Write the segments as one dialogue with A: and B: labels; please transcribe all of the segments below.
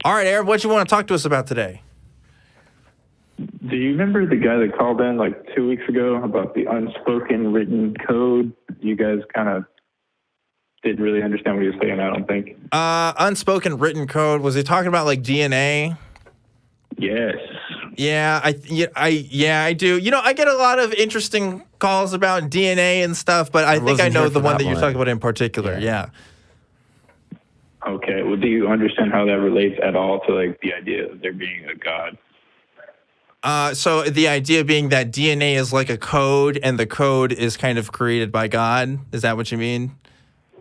A: All right, Aaron, what you want to talk to us about today?
B: Do you remember the guy that called in like 2 weeks ago about the unspoken written code? You guys kind of didn't really understand what he was saying, I don't think.
A: Unspoken written code. Was he talking about like DNA?
B: Yes.
A: Yeah, I do. You know, I get a lot of interesting calls about DNA and stuff, but I think I know the one that you're talking about in particular. Yeah.
B: Okay. Well, do you understand how that relates at all to like the idea of there being a God?
A: So the idea being that DNA is like a code, and the code is kind of created by God. Is that what you mean?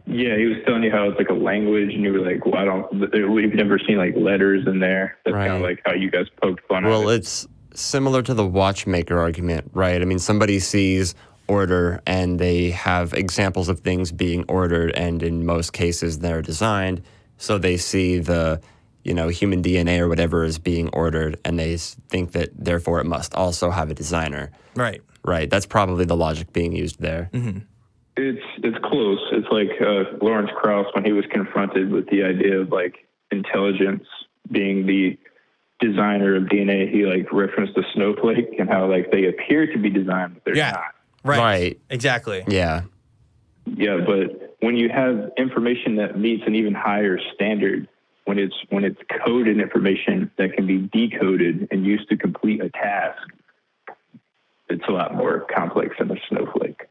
B: Yeah, he was telling you how it's like a language, and you were like, "Well, we've never seen like letters in there." That's kind of like how you guys poked fun at it.
C: Well, it's similar to the watchmaker argument, right? I mean, somebody sees order, and they have examples of things being ordered, and in most cases, they're designed. So they see the, human DNA or whatever is being ordered, and they think that therefore it must also have a designer.
A: Right.
C: Right. That's probably the logic being used there.
A: Mm-hmm.
B: It's close. It's like Lawrence Krauss when he was confronted with the idea of like intelligence being the designer of DNA. He like referenced the snowflake and how like they appear to be designed, but they're not.
A: Right. Exactly.
C: Yeah.
B: Yeah, but when you have information that meets an even higher standard, when it's coded information that can be decoded and used to complete a task, it's a lot more complex than a snowflake.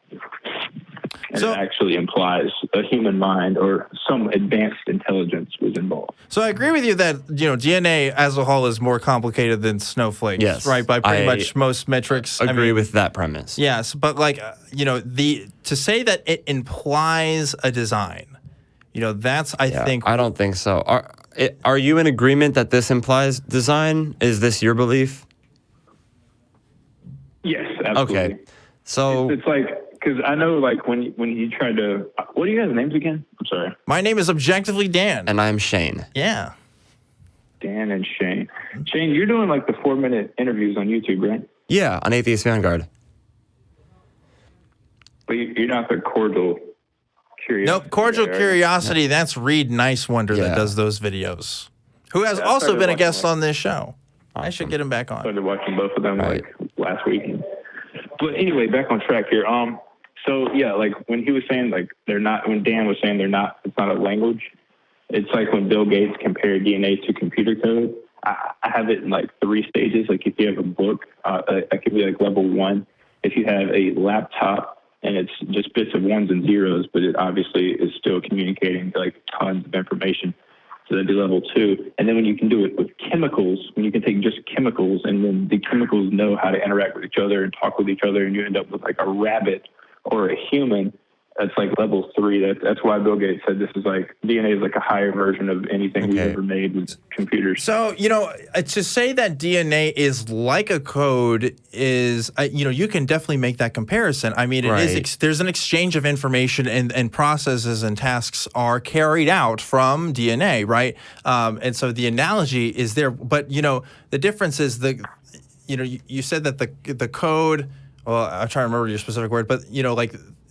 B: And it actually implies a human mind or some advanced intelligence was involved.
A: So I agree with you that, DNA as a whole is more complicated than snowflakes,
C: yes,
A: right? By pretty much most metrics.
C: Agree with that premise.
A: Yes, but to say that it implies a design, that's, I think.
C: I don't think so. Are you in agreement that this implies design? Is this your belief?
B: Yes, absolutely.
C: Okay. So
B: it's like, because I know, like, when you tried to, what are you guys' names again? I'm sorry.
A: My name is ObjectivelyDan.
C: And I'm Shane.
A: Yeah.
B: Dan and Shane. Shane, you're doing, like, the 4-minute interviews on YouTube, right?
C: Yeah, on Atheist Vanguard.
B: But you're not the Cordial Curiosity.
A: Nope, Cordial Curiosity, that's Reed Nicewonder that does those videos, who has also been a guest on this show. Awesome. I should get him back on.
B: Started watching both of them, like, last week. But anyway, back on track here. So yeah, like when he was saying like when Dan was saying it's not a language. It's like when Bill Gates compared DNA to computer code. I have it in like 3 stages. Like if you have a book, that could be like level 1. If you have a laptop and it's just bits of ones and zeros, but it obviously is still communicating like tons of information. So that'd be level 2. And then when you can do it with chemicals, when you can take just chemicals and then the chemicals know how to interact with each other and talk with each other, and you end up with like a rabbit or a human, that's like level 3. That's why Bill Gates said this is like DNA is like a higher version of anything we've ever made with computers.
A: So, to say that DNA is like a code is, you can definitely make that comparison. I mean, there's an exchange of information and processes and tasks are carried out from DNA, right? And so the analogy is there. But, the difference is you said that the code, well, I'm trying to remember your specific word, but,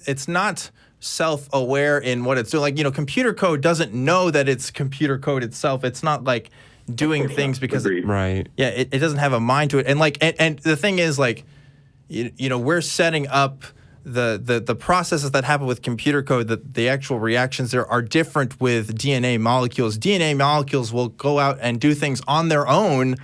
A: it's not self-aware in what it's doing. Like, computer code doesn't know that it's computer code itself. It's not like doing things because it doesn't have a mind to it. And and the thing is, like, we're setting up the processes that happen with computer code, the actual reactions there are different with DNA molecules. DNA molecules will go out and do things on their own,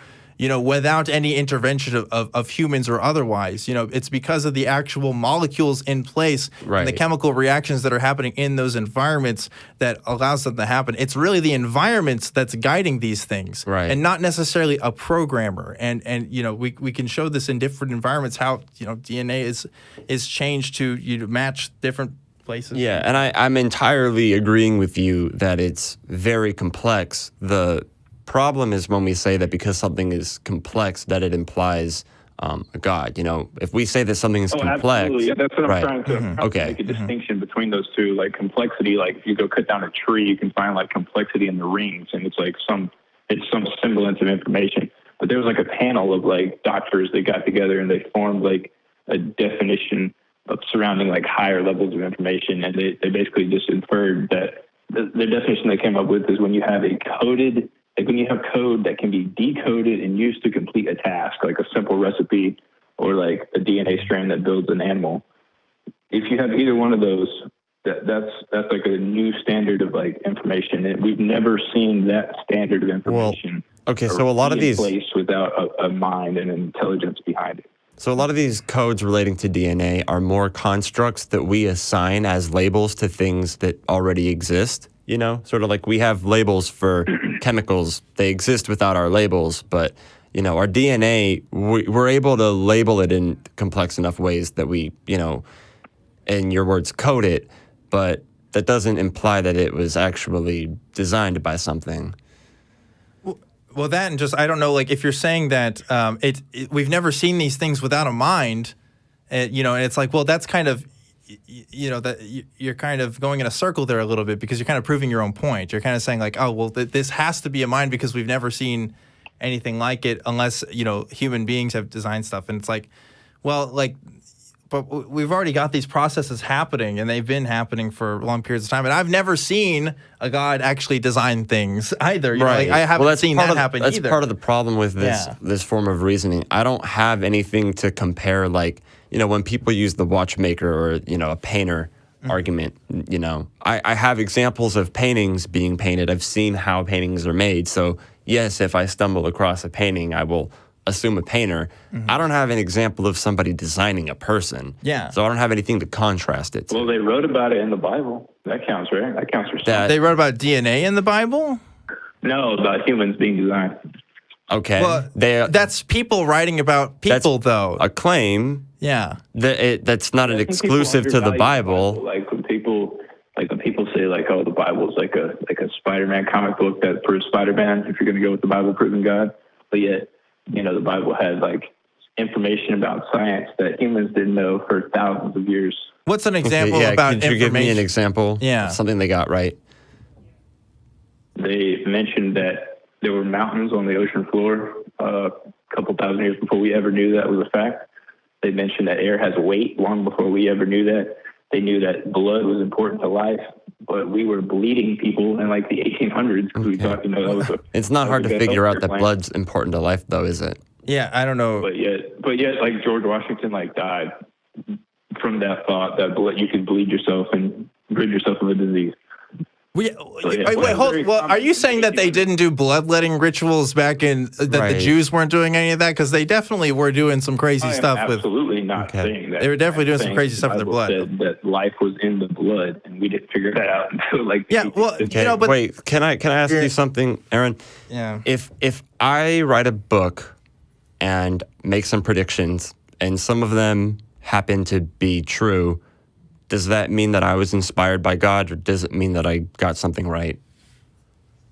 A: without any intervention of humans or otherwise. It's because of the actual molecules in place and the chemical reactions that are happening in those environments that allows them to happen. It's really the environments that's guiding these things, and not necessarily a programmer. And we can show this in different environments how DNA is changed to match different places.
C: Yeah, and I'm entirely agreeing with you that it's very complex. The problem is when we say that because something is complex that it implies a God. If we say that something is complex,
B: absolutely. Yeah, that's what I'm trying to make a distinction between those two. Like complexity, like if you go cut down a tree, you can find like complexity in the rings, and it's like some semblance of information. But there was like a panel of like doctors that got together and they formed like a definition of surrounding like higher levels of information, and they basically just inferred that the definition they came up with is when you have a coded like when you have code that can be decoded and used to complete a task, like a simple recipe or like a DNA strand that builds an animal. If you have either one of those, that's like a new standard of like information, and we've never seen that standard of information.
C: Well, okay, so a lot of these
B: place without a mind and intelligence behind it.
C: So a lot of these codes relating to DNA are more constructs that we assign as labels to things that already exist. You know, sort of like we have labels for chemicals; they exist without our labels, but you know, our DNA, we're able to label it in complex enough ways that we, you know, in your words, code it, but that doesn't imply that it was actually designed by something.
A: Well, that and just, I don't know, like if you're saying that we've never seen these things without a mind, you know, and it's like, well, that's kind of, you know, that you're kind of going in a circle there a little bit because you're kind of proving your own point. You're kind of saying like, oh, well, this has to be a mind because we've never seen anything like it unless, you know, human beings have designed stuff. And it's like, well, like, but we've already got these processes happening, and they've been happening for long periods of time. And I've never seen a God actually design things either. You know, like, I haven't seen that happen either.
C: That's part of the problem with this form of reasoning. I don't have anything to compare. Like, you know, when people use the watchmaker or, you know, a painter argument, you know, I have examples of paintings being painted. I've seen how paintings are made. So, yes, if I stumble across a painting, I will assume a painter. I don't have an example of somebody designing a person.
A: Yeah.
C: So I don't have anything to contrast it to.
B: Well, they wrote about it in the Bible. That counts, right? That counts for something.
A: They wrote about DNA in the Bible?
B: No, about humans being designed.
C: Okay.
A: Well, that's people writing about people, though.
C: A claim.
A: Yeah.
C: That's not an exclusive to the Bible.
B: Like when people say like, oh, the Bible's like a Spider-Man comic book that proves Spider-Man, if you're going to go with the Bible proving God. But yet, you know, the Bible had like information about science that humans didn't know for thousands of years.
A: What's an example about information?
C: Could you give me an example?
A: Yeah.
C: Of something they got right.
B: They mentioned that there were mountains on the ocean floor a couple thousand years before we ever knew that was a fact. They mentioned that air has weight long before we ever knew that. They knew that blood was important to life, but we were bleeding people in like the 1800s because we thought, you know, that was
C: it's not hard to figure out that blood's important to life, though, is it?
A: Yeah, I don't know.
B: But yet, like George Washington, like died from that thought that blood, you could bleed yourself and rid yourself of a disease.
A: Wait, hold. Well, are you saying that they didn't do bloodletting rituals back in the Jews weren't doing any of that? Because they definitely were doing some crazy stuff.
B: Absolutely not saying that.
A: They were definitely doing some crazy stuff with their blood.
B: Said that life was in the blood, and we didn't figure that out until like
A: you know. But
C: wait, can I ask you something, Aaron?
A: Yeah.
C: If I write a book and make some predictions, and some of them happen to be true, does that mean that I was inspired by God, or does it mean that I got something right?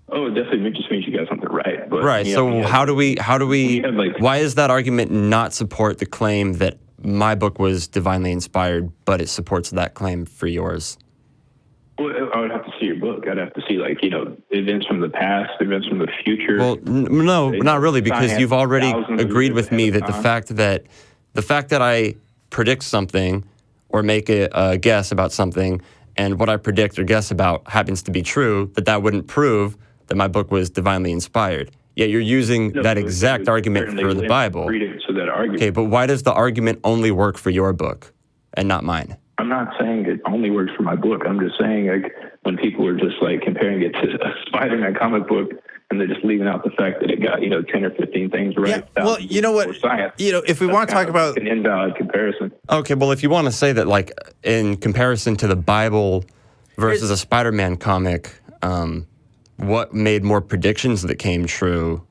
B: Oh, it definitely just means you got something right. But,
C: right. So how do we?
B: like,
C: why does that argument not support the claim that my book was divinely inspired, but it supports that claim for yours?
B: Well, I would have to see your book. I'd have to see, like, you know, events from the past, events from the future.
C: Well, no, not really, because you've already agreed with me that the fact that I predict something or make a guess about something, and what I predict or guess about happens to be true, that wouldn't prove that my book was divinely inspired. Yet you're using that exact argument for the Bible.
B: To that argument.
C: Okay, but why does the argument only work for your book and not mine?
B: I'm not saying it only works for my book. I'm just saying, like, when people are just like comparing it to a Spider-Man comic book, and they're just leaving out the fact that it got, you know, 10 or 15 things right.
A: Yeah, well, you know what?
B: Science,
A: you know, if we want to talk about
B: an invalid comparison.
C: Okay, well, if you want to say that, like, in comparison to the Bible versus a Spider-Man comic, what made more predictions that came true?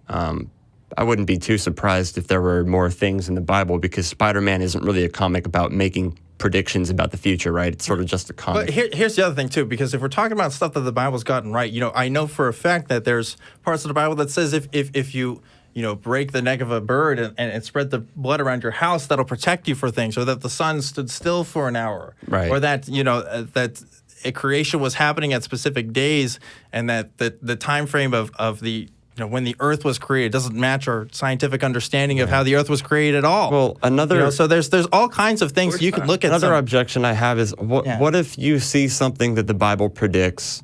C: I wouldn't be too surprised if there were more things in the Bible, because Spider-Man isn't really a comic about making predictions about the future, right? It's sort of just a comic.
A: But here's the other thing, too, because if we're talking about stuff that the Bible's gotten right, you know, I know for a fact that there's parts of the Bible that says if you break the neck of a bird and spread the blood around your house, that'll protect you for things, or that the sun stood still for an hour,
C: right?
A: Or that, you know, that a creation was happening at specific days, and that the time frame of the, you know, when the Earth was created doesn't match our scientific understanding of how the Earth was created at all.
C: Well,
A: so there's all kinds of things you can look at.
C: Another objection I have is what if you see something that the Bible predicts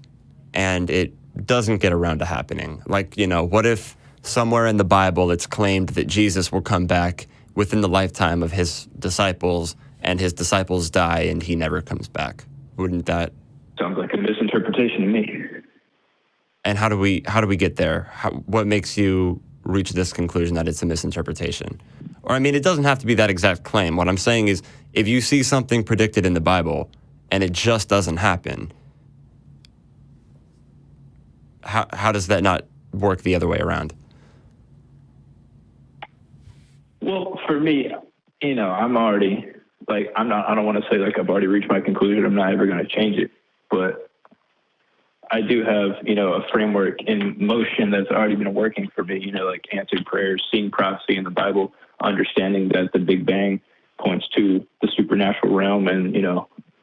C: and it doesn't get around to happening? Like, what if somewhere in the Bible it's claimed that Jesus will come back within the lifetime of his disciples, and his disciples die and he never comes back? Wouldn't that...
B: Sounds like a misinterpretation to me.
C: And how do we get there? What makes you reach this conclusion that it's a misinterpretation? Or, I mean, it doesn't have to be that exact claim. What I'm saying is, if you see something predicted in the Bible and it just doesn't happen, how does that not work the other way around?
B: Well, for me, I'm already, I don't want to say like I've already reached my conclusion. I'm not ever going to change it. But I do have, a framework in motion that's already been working for me, like answered prayers, seeing prophecy in the Bible, understanding that the Big Bang points to the supernatural realm. And,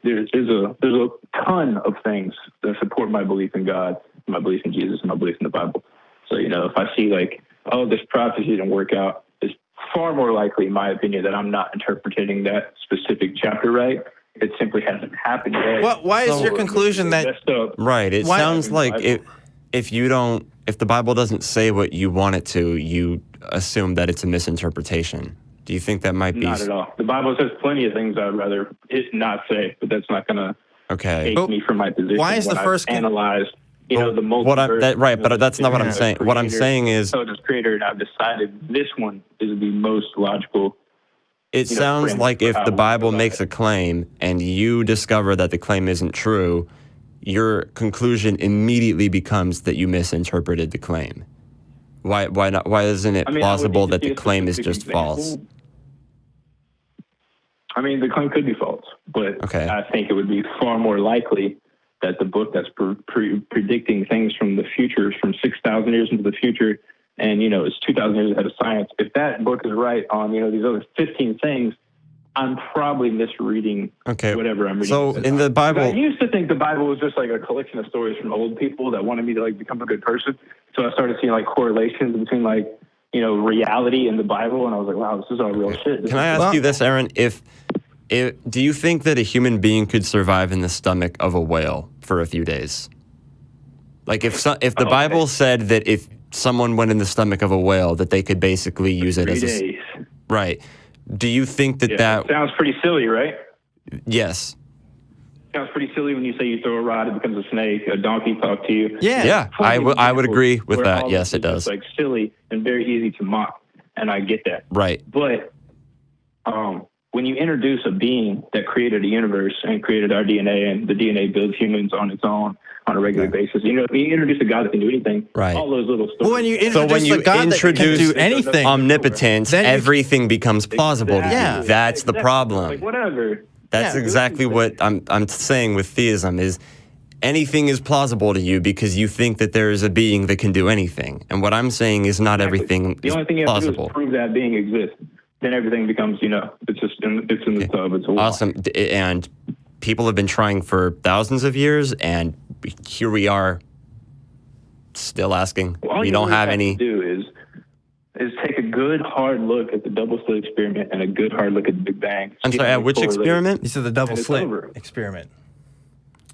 B: there's a ton of things that support my belief in God, my belief in Jesus, and my belief in the Bible. So, if I see this prophecy didn't work out, it's far more likely, in my opinion, that I'm not interpreting that specific chapter right. It simply hasn't happened yet.
A: Well, why is your conclusion that...
C: Right. It sounds like if the Bible doesn't say what you want it to, you assume that it's a misinterpretation. Do you think that might be...
B: Not at all. The Bible says plenty of things I'd rather it not say, but that's not going to take me from my position.
A: Why is the first...
B: analyzed, the multiverse...
C: Right, but that's not what I'm saying. What I'm saying is...
B: So this creator, and I've decided this one is the most logical...
C: It sounds like if the Bible makes a claim and you discover that the claim isn't true, your conclusion immediately becomes that you misinterpreted the claim. Why not? Why isn't it plausible that the claim is just false?
B: I mean, the claim could be false, but I think it would be far more likely that the book that's predicting things from the future, from 6,000 years into the future, and, it's 2,000 years ahead of science. If that book is right on, these other 15 things, I'm probably misreading whatever I'm reading.
C: So in the Bible...
B: I used to think the Bible was just like a collection of stories from old people that wanted me to become a good person. So I started seeing correlations between reality and the Bible. And I was like, wow, this is all real shit.
C: Can I ask you this, Aaron? If do you think that a human being could survive in the stomach of a whale for a few days? Like if the Bible said that if someone went in the stomach of a whale, that they could basically use it as
B: 3 days.
C: Right. Do you think that
B: sounds pretty silly, right?
C: Yes.
B: Sounds pretty silly when you say you throw a rod, it becomes a snake, a donkey talk to you.
C: Yeah. I would agree with that. Yes, it does.
B: It's silly and very easy to mock, and I get that.
C: Right.
B: But when you introduce a being that created a universe and created our DNA, and the DNA builds humans on its own on a regular basis, when you introduce a God that can do anything, all those little stories.
A: Well, when you introduce a God that can do anything,
C: omnipotence, everything becomes plausible to you. That's the problem.
B: Whatever.
C: That's exactly what I'm saying with theism is anything is plausible to you because you think that there is a being that can do anything. And what I'm saying is not everything is plausible.
B: The only thing you have to do is prove that being exists. Then everything becomes, it's just it's in the tub. It's a
C: awesome. And people have been trying for thousands of years, and here we are still asking. We don't have any.
B: Do is take a good hard look at the double slit experiment and a good hard look at the Big Bang.
C: I'm sorry, which experiment?
A: You said the double slit experiment.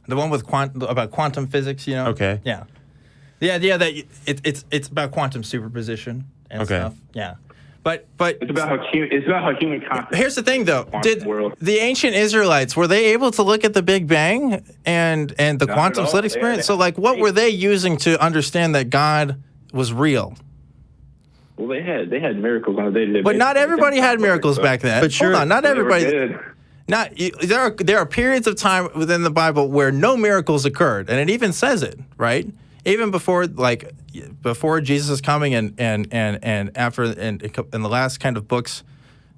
A: The one with about quantum physics,
C: Okay.
A: Yeah. The idea that it's about quantum superposition and stuff. Yeah. But
B: it's about how human consciousness.
A: Here's the thing, though: did the ancient Israelites were they able to look at the Big Bang and the quantum slit experience? So, what were they using to understand that God was real?
B: Well, they had miracles on a day-to-day basis.
A: But not everybody had miracles back then.
C: But
A: hold on, not everybody. There are periods of time within the Bible where no miracles occurred, and it even says it, right? Even before Jesus is coming and after in the last kind of books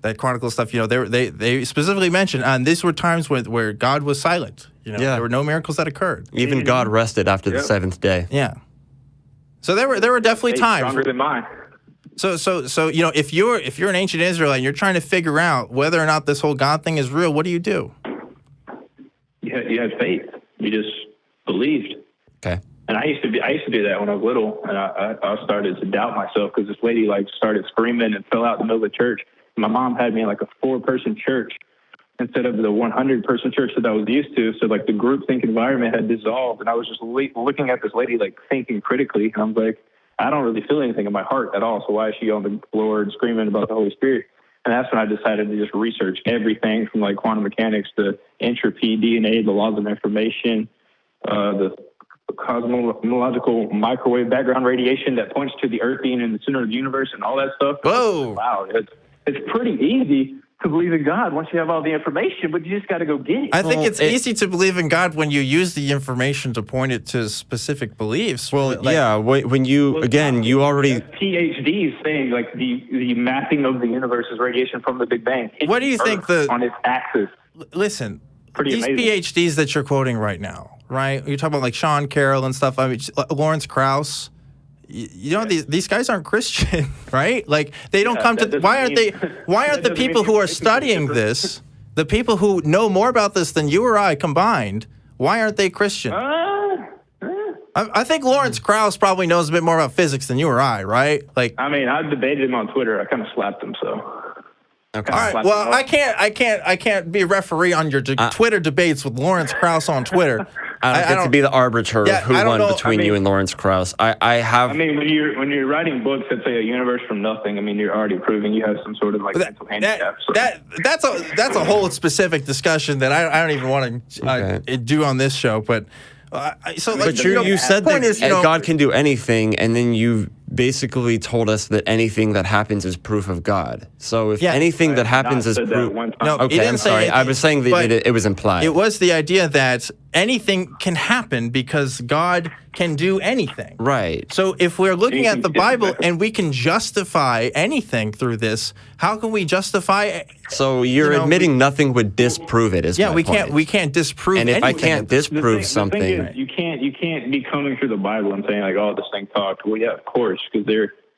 A: that chronicle stuff, they specifically mention, and these were times where God was silent. There were no miracles that occurred.
C: Even God rested after the seventh day.
A: Yeah. So there were definitely times.
B: Stronger than mine.
A: So if you're an ancient Israelite and you're trying to figure out whether or not this whole God thing is real, what do? You
B: had faith. You just believed.
C: Okay.
B: And I used to do that when I was little, and I started to doubt myself because this lady started screaming and fell out in the middle of the church. My mom had me in a 4-person church, instead of the 100-person church that I was used to. So like the groupthink environment had dissolved, and I was just looking at this lady like thinking critically, and I'm like, I don't really feel anything in my heart at all. So why is she on the floor and screaming about the Holy Spirit? And that's when I decided to just research everything from like quantum mechanics to entropy, DNA, the laws of information, the cosmological microwave background radiation that points to the Earth being in the center of the universe and all that stuff.
A: Whoa!
B: Wow, it's pretty easy to believe in God once you have all the information, but you just got to go get it.
A: I think it's easy to believe in God when you use the information to point it to specific beliefs.
C: Well, when you you already
B: PhDs saying like the mapping of the universe is radiation from the Big Bang.
A: What do you think
B: on its axis?
A: Listen,
B: pretty
A: these
B: amazing.
A: PhDs that you're quoting right now, right? You're talking about like Sean Carroll and stuff. I mean, Lawrence Krauss. You know, these guys aren't Christian, right? Like they don't come to. Why aren't the people who are studying this, the people who know more about this than you or I combined? Why aren't they Christian? I think Lawrence Krauss probably knows a bit more about physics than you or I, right? Like,
B: I mean, I debated him on Twitter. I kind of slapped him, so.
C: Okay.
A: All right. Well, I can't be a referee on your Twitter debates with Lawrence Krauss on Twitter.
C: I don't get to be the arbiter of who won between you and Lawrence Krauss. I mean,
B: when you're writing books that say a universe from nothing, I mean, you're already proving you have some sort of like mental handicap. So.
A: That's a whole specific discussion that I don't even want to do on this show. But
C: you said that God can do anything, and then you basically told us that anything that happens is proof of God. So if anything that happens is proof...
A: No,
C: okay, I'm sorry. I was saying that it was implied.
A: It was the idea that anything can happen because God can do anything.
C: Right.
A: So if we're looking at the Bible and we can justify anything through this, how can we justify...
C: So you're admitting nothing would disprove it, is my point.
A: we can't disprove anything.
C: And if I can't disprove something...
B: The thing is, you can't be coming through the Bible and saying like, oh, this thing talked. Well, yeah, of course, because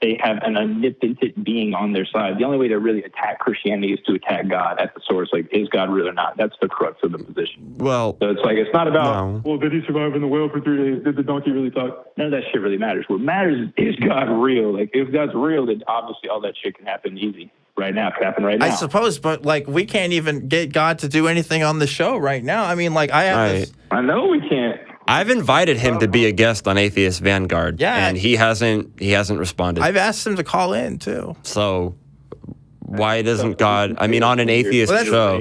B: they have an omnipotent being on their side. The only way to really attack Christianity is to attack God at the source. Like, is God real or not? That's the crux of the position.
C: Well,
B: so it's not about, well, did he survive in the whale for 3 days? Did the donkey really talk? None of that shit really matters. What matters is God real? Like, if God's real, then obviously all that shit can happen easy. Right now, it could happen right now.
A: I suppose, but like we can't even get God to do anything on the show right now. I mean, like I
B: know we can't.
C: I've invited him to be a guest on Atheist Vanguard, and he hasn't responded.
A: I've asked him to call in too.
C: So why doesn't God? I mean, on an atheist show.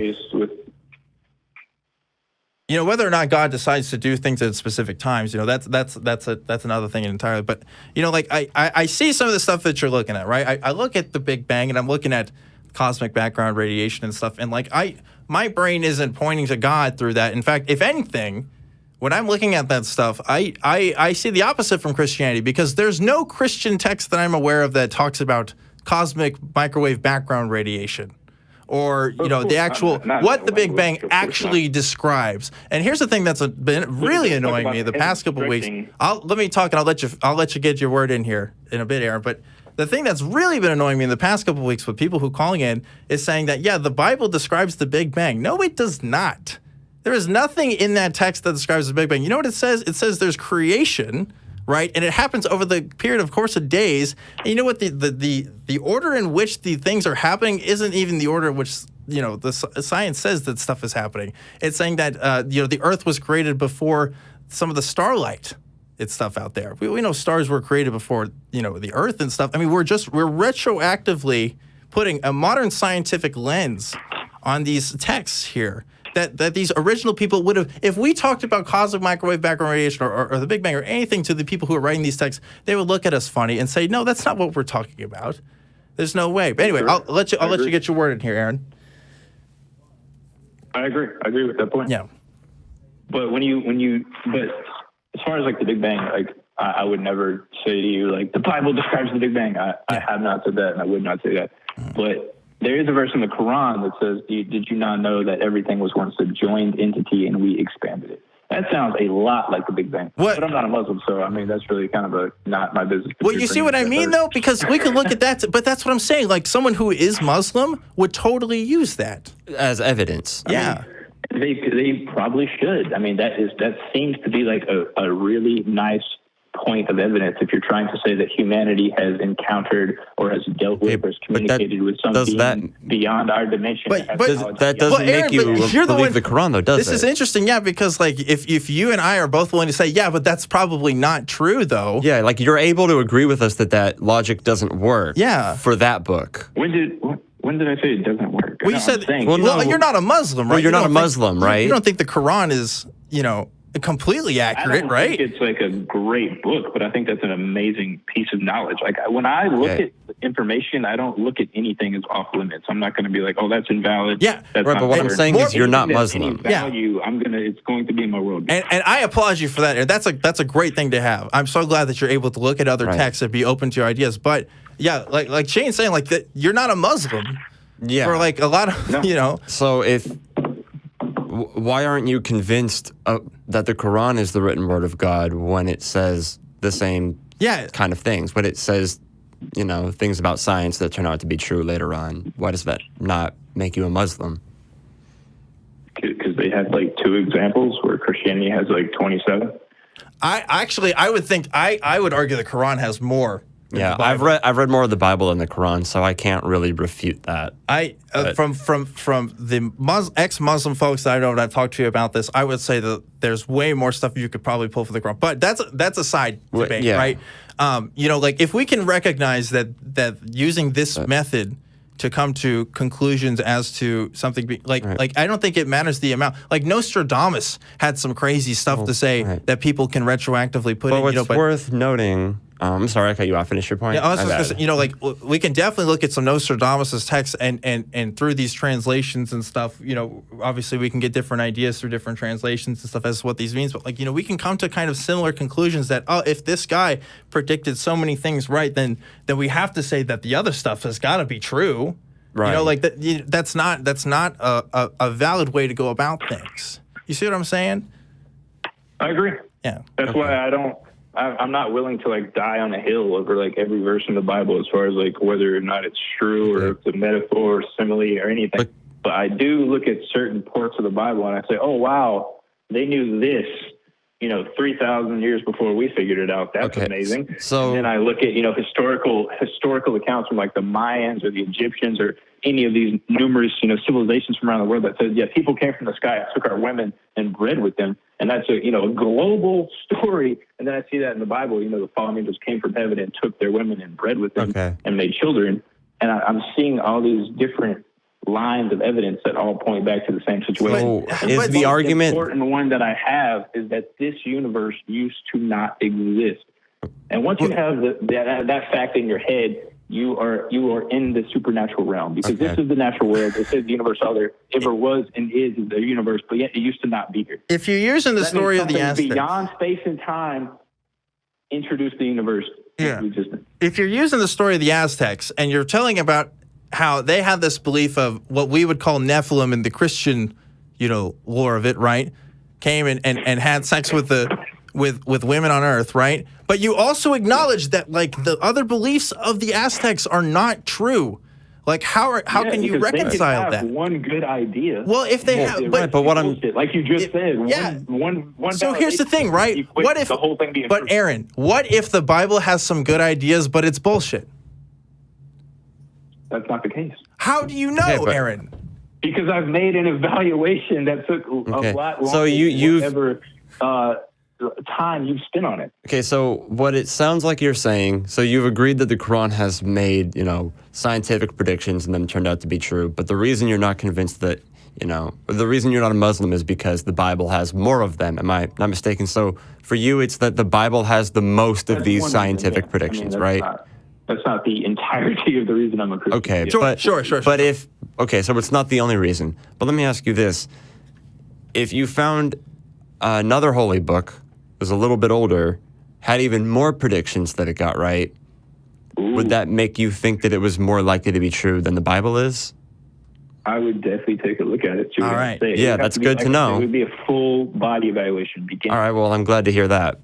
A: You know, whether or not God decides to do things at specific times, you know, that's another thing entirely. But you know, like I see some of the stuff that you're looking at, right? I look at the Big Bang and I'm looking at cosmic background radiation and stuff, and like my brain isn't pointing to God through that. In fact, if anything, when I'm looking at that stuff, I see the opposite from Christianity, because there's no Christian text that I'm aware of that talks about cosmic microwave background radiation, or you know the actual what the Big Bang actually describes. And here's the thing that's been really annoying me the past couple of weeks. Let me talk, and I'll let you get your word in here in a bit, Aaron. But the thing that's really been annoying me in the past couple of weeks with people who are calling in is saying that the Bible describes the Big Bang. No, it does not. There is nothing in that text that describes the Big Bang. You know what it says? It says there's creation, right? And it happens over the period of course of days. And you know what? The order in which the things are happening isn't even the order in which, you know, the science says that stuff is happening. It's saying that, you know, the Earth was created before some of the starlight. It's stuff out there. We know stars were created before, you know, the Earth and stuff. I mean, we're retroactively putting a modern scientific lens on these texts here. That these original people would have, if we talked about cosmic microwave background radiation or the Big Bang or anything to the people who are writing these texts, they would look at us funny and say, no, that's not what we're talking about. There's no way. But anyway, I'll let you get your word in here, Aaron.
B: I agree with that point.
A: Yeah.
B: But but as far as like the Big Bang, like I would never say to you like the Bible describes the Big Bang. I have not said that, and I would not say that. But there is a verse in the Quran that says, did you not know that everything was once a joined entity and we expanded it? That sounds a lot like the Big Bang. But I'm not a Muslim, so I mean, that's really kind of not my business.
A: Well, you see what I mean, though? Because we can look at that, but that's what I'm saying. Like, someone who is Muslim would totally use that
C: as evidence.
A: Yeah.
B: I mean, they probably should. I mean, that seems to be like a really nice point of evidence if you're trying to say that humanity has encountered or has dealt with or has communicated with something beyond our dimension.
C: But that doesn't make you believe the Quran, though, does it?
A: This is interesting, yeah, because like if you and I are both willing to say, yeah, but that's probably not true, though.
C: Yeah, like you're able to agree with us that logic doesn't work.
A: Yeah.
C: For that book.
B: When did I say it doesn't work?
A: Well, you said, you're not a Muslim, right?
C: Well, you're not a Muslim, right?
A: You don't think the Quran is, completely accurate, right?
B: I think it's like a great book, but I think that's an amazing piece of knowledge. Like when I look at information, I don't look at anything as off limits. I'm not going to be like, oh, that's invalid.
A: Yeah,
B: that's
C: right. But what I'm saying is, you're not Muslim.
B: Value, it's going to be in my world.
A: And I applaud you for that. That's a great thing to have. I'm so glad that you're able to look at other texts and be open to your ideas. But yeah, like Shane's saying, like that, you're not a Muslim.
C: Yeah.
A: For like a lot of,
C: So why aren't you convinced that the Quran is the written word of God when it says the same kind of things? When it says, things about science that turn out to be true later on. Why does that not make you a Muslim?
B: Because they had like 2 examples where Christianity has like 27.
A: I would argue the Quran has more.
C: Yeah, I've read more of the Bible than the Quran, so I can't really refute that.
A: From the ex-Muslim folks that I know that I've talked to about this, I would say that there's way more stuff you could probably pull from the Quran. But that's a side debate, right? Like if we can recognize that using this method to come to conclusions as to something like I don't think it matters the amount. Like Nostradamus had some crazy stuff to say that people can retroactively put in.
C: But what's worth noting. I'm sorry, I cut you off. Finish your point.
A: Yeah, I was just gonna say, like we can definitely look at some Nostradamus' text and through these translations and stuff. Obviously we can get different ideas through different translations and stuff as to what these means. But like we can come to kind of similar conclusions that if this guy predicted so many things right, then we have to say that the other stuff has got to be true.
C: Right.
A: That's not a valid way to go about things. You see what I'm saying?
B: I agree.
A: Yeah.
B: That's why I'm not willing to like die on a hill over like every verse in the Bible as far as like whether or not it's true or if it's a metaphor or simile or anything. But I do look at certain parts of the Bible and I say, oh, wow, they knew this, 3,000 years before we figured it out. That's amazing. So and then I look at, historical accounts from like the Mayans or the Egyptians or any of these numerous, civilizations from around the world that says, yeah, people came from the sky and took our women and bred with them. And that's a global story. And then I see that in the Bible, the fallen angels came from heaven and took their women and bred with them and made children. And I'm seeing all these different lines of evidence that all point back to the same situation.
C: So is the argument...
B: The important one that I have is that this universe used to not exist. And once you have that fact in your head, you are in the supernatural realm because this is the natural world. It says the universe all there ever was and is the universe, but yet it used to not be here.
A: If you're using the story of the Aztecs,
B: beyond space and time, introduce the universe into existence.
A: If you're using the story of the Aztecs and you're telling about how they had this belief of what we would call Nephilim in the Christian, lore of it, right? Came and had sex with women on Earth, right? But you also acknowledge that like the other beliefs of the Aztecs are not true. Like how can you reconcile that?
B: One good idea.
A: Well, if they have,
C: but what I'm
B: like you just said, one.
A: So here's the thing, right? What if
B: the whole thing being?
A: But Aaron, what if the Bible has some good ideas, but it's bullshit?
B: That's not the case.
A: How do you know, Aaron?
B: Because I've made an evaluation that took a lot longer
C: so
B: than time you've spent on it.
C: Okay, so what it sounds like you're saying, so you've agreed that the Quran has made, scientific predictions and them turned out to be true, but the reason you're not convinced that, the reason you're not a Muslim is because the Bible has more of them. Am I not mistaken? So for you, it's that the Bible has the most of these scientific predictions, right?
B: That's not the entirety of the reason I'm a Christian.
C: Okay,
A: sure.
C: But so it's not the only reason. But let me ask you this. If you found another holy book, was a little bit older, had even more predictions that it got right, would that make you think that it was more likely to be true than the Bible is?
B: I would definitely take a look at it.
A: All right.
C: Yeah, that's good to know.
B: It would be a full body evaluation.
C: All right, well, I'm glad to hear that.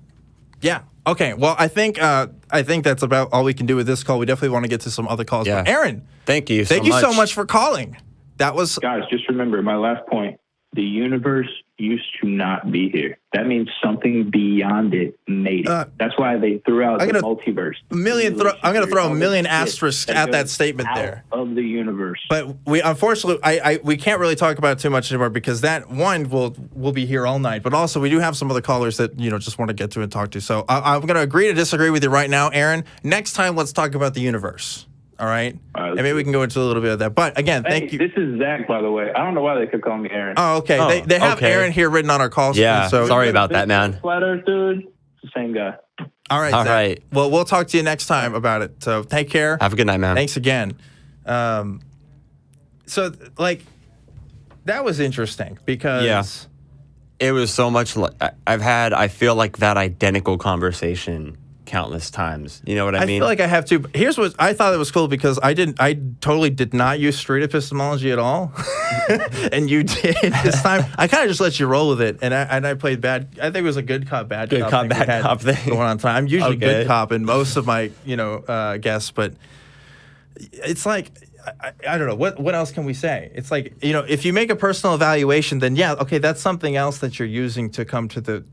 A: Yeah. Okay. Well, I think that's about all we can do with this call. We definitely want to get to some other calls. Yeah. But Aaron,
C: thank you
A: so much for calling. That was...
B: Guys, just remember my last point. the universe used to not be here. That means something beyond it made it. That's why they threw out the multiverse.
A: I'm going to throw a million asterisks at that statement there.
B: Of the universe.
A: But we unfortunately, we can't really talk about it too much anymore because that one will be here all night. But also, we do have some other callers that just want to get to and talk to. So I'm going to agree to disagree with you right now, Aaron. Next time, let's talk about the universe. All right, and maybe we can go into a little bit of that. But again, thank you.
B: This is Zack, by the way. I don't know why they could call me Aaron.
A: Oh, okay. They have Aaron here written on our call screen.
C: Yeah,
A: so
C: sorry about that, man.
B: Flat Earth dude, it's the same guy.
A: All right, Zack. Right. Well, we'll talk to you next time about it. So take care.
C: Have a good night, man.
A: Thanks again. So that was interesting because
C: it was so much. I feel like that identical conversation countless times. You know what I mean?
A: I feel like I have to. Here's what I thought it was cool because I totally did not use street epistemology at all, and you did this time. I kind of just let you roll with it, and I played bad. I think it was a good cop, bad cop thing going on time. I'm usually good cop in most of my guests, but it's like I don't know what else can we say. It's like if you make a personal evaluation, then that's something else that you're using to come to the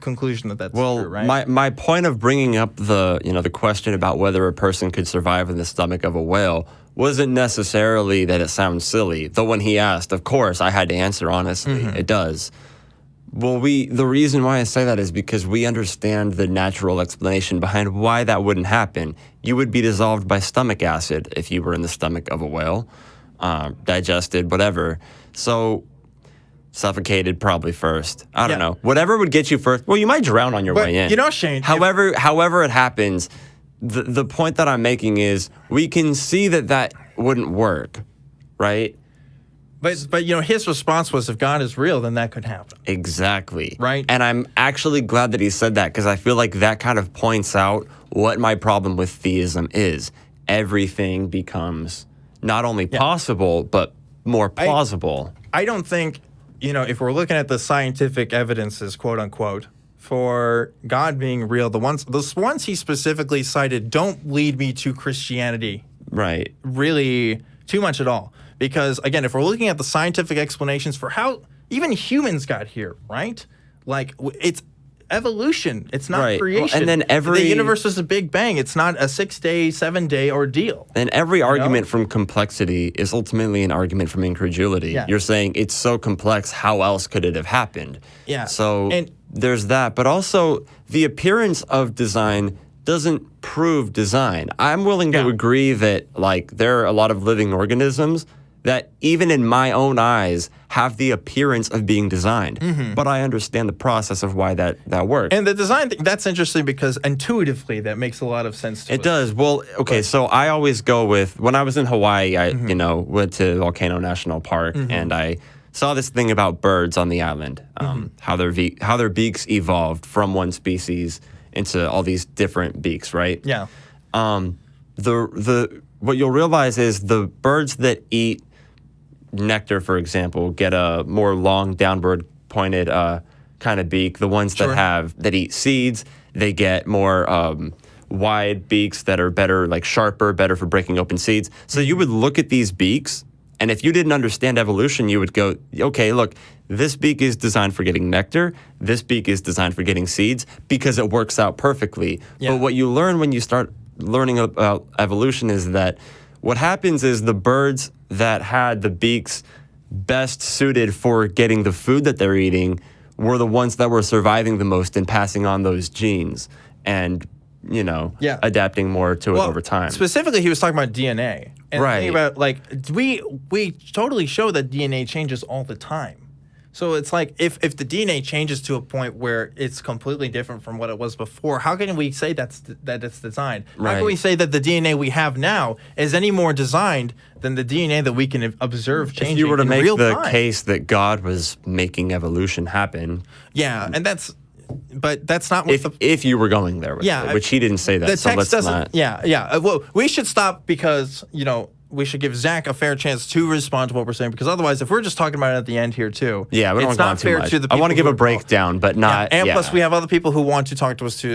A: conclusion that's true, right?
C: My point of bringing up the question about whether a person could survive in the stomach of a whale wasn't necessarily that it sounds silly. Though when he asked, of course, I had to answer honestly. It does. Well, the reason why I say that is because we understand the natural explanation behind why that wouldn't happen. You would be dissolved by stomach acid if you were in the stomach of a whale, digested, whatever. So suffocated probably first. I don't know. Whatever would get you first. Well, you might drown on your way in.
A: Shane.
C: However it happens, the point that I'm making is we can see that wouldn't work, right?
A: But his response was, if God is real, then that could happen.
C: Exactly.
A: Right.
C: And I'm actually glad that he said that because I feel like that kind of points out what my problem with theism is. Everything becomes not only possible, but more plausible.
A: I don't think, if we're looking at the scientific evidences, quote unquote, for God being real, the ones he specifically cited don't lead me to Christianity.
C: Right.
A: Really too much at all. Because, again, if we're looking at the scientific explanations for how even humans got here, right? Like, it's evolution. It's not creation.
C: Well, and then
A: the universe is a big bang. It's not a 6-day, 7-day ordeal.
C: And every argument from complexity is ultimately an argument from incredulity. Yeah. You're saying it's so complex, how else could it have happened?
A: Yeah.
C: So there's that. But also, the appearance of design doesn't prove design. I'm willing to agree that, there are a lot of living organisms that even in my own eyes have the appearance of being designed. But I understand the process of why that works.
A: And the design thing, that's interesting because intuitively that makes a lot of sense to us.
C: It does. Well, okay, so I always go with, when I was in Hawaii, I went to Volcano National Park and I saw this thing about birds on the island, how their beaks evolved from one species into all these different beaks, right?
A: Yeah.
C: What you'll realize is the birds that eat nectar, for example, get a more long downward pointed kind of beak. The ones that eat seeds, they get more wide beaks that are better, sharper, better for breaking open seeds. So you would look at these beaks, and if you didn't understand evolution, you would go, okay, look, this beak is designed for getting nectar. This beak is designed for getting seeds because it works out perfectly. Yeah. But what you learn when you start learning about evolution is that what happens is the birds that had the beaks best suited for getting the food that they're eating were the ones that were surviving the most and passing on those genes and, adapting more to it over time.
A: Specifically, he was talking about DNA. And thinking about, we totally show that DNA changes all the time. So it's like if the DNA changes to a point where it's completely different from what it was before, how can we say that it's designed? How can we say that the DNA we have now is any more designed than the DNA that we can observe changing in real time?
C: If you were to make the case that God was making evolution happen.
A: Yeah, and that's not what
C: if you were going there with it, which he didn't say that.
A: The
C: so
A: text
C: let's
A: doesn't.
C: Not.
A: Yeah. Well, we should stop because we should give Zack a fair chance to respond to what we're saying, because otherwise, if we're just talking about it at the end here too,
C: we don't
A: it's not fair
C: to
A: the people
C: I want to give a breakdown, but not.
A: And plus, we have other people who want to talk to us too.